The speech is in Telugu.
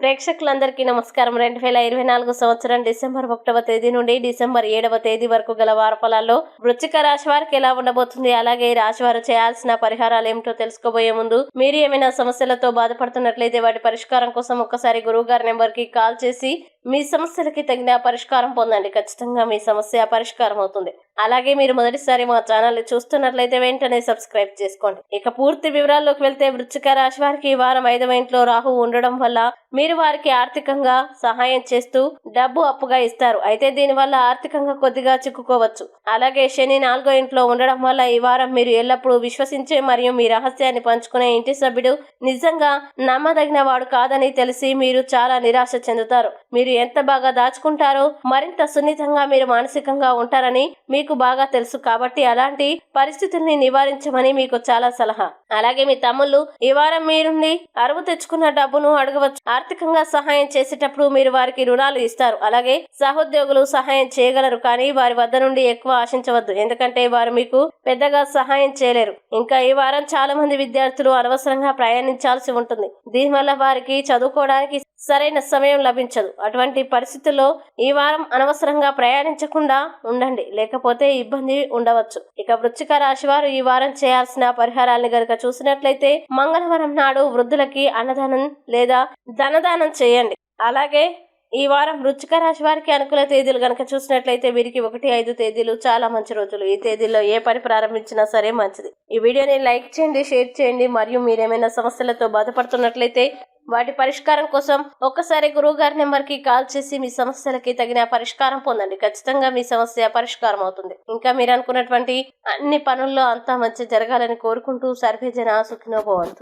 ప్రేక్షకులందరికీ నమస్కారం. 2024 సంవత్సరం డిసెంబర్ 1వ తేదీ నుండి డిసెంబర్ 7వ తేదీ వరకు గల వార ఫలాల్లో వృశ్చిక రాశి వారికి ఎలా ఉండబోతుంది, అలాగే ఈ రాశి వారు చేయాల్సిన పరిహారాలు ఏమిటో తెలుసుకోబోయే ముందు మీరు ఏమైనా సమస్యలతో బాధపడుతున్నట్లయితే వాటి పరిష్కారం కోసం ఒక్కసారి గురువు గారి నెంబర్ కి కాల్ చేసి మీ సమస్యలకి తగిన పరిష్కారం పొందండి. ఖచ్చితంగా మీ సమస్య పరిష్కారం అవుతుంది. అలాగే మీరు మొదటిసారి మా ఛానల్ ని చూస్తున్నట్లయితే వెంటనే సబ్స్క్రైబ్ చేసుకోండి. ఇక పూర్తి వివరాల్లోకి వెళ్తే వృశ్చిక రాశి వారికి ఈ వారం 5వ ఇంట్లో రాహు ఉండడం వల్ల మీరు వారికి ఆర్థికంగా సహాయం చేస్తూ డబ్బు అప్పుగా ఇస్తారు. అయితే దీనివల్ల ఆర్థికంగా కొద్దిగా చిక్కుకోవచ్చు. అలాగే శని 4వ ఇంట్లో ఉండడం వల్ల ఈ వారం మీరు ఎల్లప్పుడూ విశ్వసించే మరియు మీ రహస్యాన్ని పంచుకునే ఇంటి సభ్యుడు నిజంగా నమ్మదగిన వాడు కాదని తెలిసి మీరు చాలా నిరాశ చెందుతారు. మీరు ఎంత బాగా దాచుకుంటారో మరింత సున్నితంగా మీరు మానసికంగా ఉంటారని మీకు బాగా తెలుసు. కాబట్టి అలాంటి పరిస్థితుల్ని నివారించమని మీకు చాలా సలహా. అలాగే మీ తమ్ముళ్ళు ఈ వారం మీ నుండి అరువు తెచ్చుకున్న డబ్బును అడగవచ్చు. ఆర్థికంగా సహాయం చేసేటప్పుడు మీరు వారికి రుణాలు ఇస్తారు. అలాగే సహోద్యోగులు సహాయం చేయగలరు, కానీ వారి వద్ద నుండి ఎక్కువ ఆశించవద్దు, ఎందుకంటే వారు మీకు పెద్దగా సహాయం చేయలేరు. ఇంకా ఈ వారం చాలా మంది విద్యార్థులు అనవసరంగా ప్రయాణించాల్సి ఉంటుంది. దీనివల్ల వారికి చదువుకోవడానికి సరైన సమయం లభించదు. అటువంటి పరిస్థితుల్లో ఈ వారం అనవసరంగా ప్రయాణించకుండా ఉండండి, లేకపోతే ఇబ్బంది ఉండవచ్చు. ఇక వృశ్చిక రాశి వారు ఈ వారం చేయాల్సిన పరిహారాలను గనుక చూసినట్లయితే మంగళవారం నాడు వృద్ధులకి అన్నదానం లేదా ధనదానం చేయండి. అలాగే ఈ వారం వృశ్చిక రాశి వారికి అనుకూల తేదీలు గనక చూసినట్లయితే వీరికి 1, 5 తేదీలు చాలా మంచి రోజులు. ఈ తేదీల్లో ఏ పని ప్రారంభించినా సరే మంచిది. ఈ వీడియోని లైక్ చేయండి, షేర్ చేయండి. మరియు మీరేమైనా సమస్యలతో బాధపడుతున్నట్లయితే వాటి పరిష్కారం కోసం ఒక్కసారి గురువు గారి నెంబర్ కి కాల్ చేసి మీ సమస్యలకి తగిన పరిష్కారం పొందండి. ఖచ్చితంగా మీ సమస్య పరిష్కారం అవుతుంది. ఇంకా మీరు అనుకున్నటువంటి అన్ని పనుల్లో అంతా మంచి జరగాలని కోరుకుంటూ సర్వే జన సుఖినో భవంతు.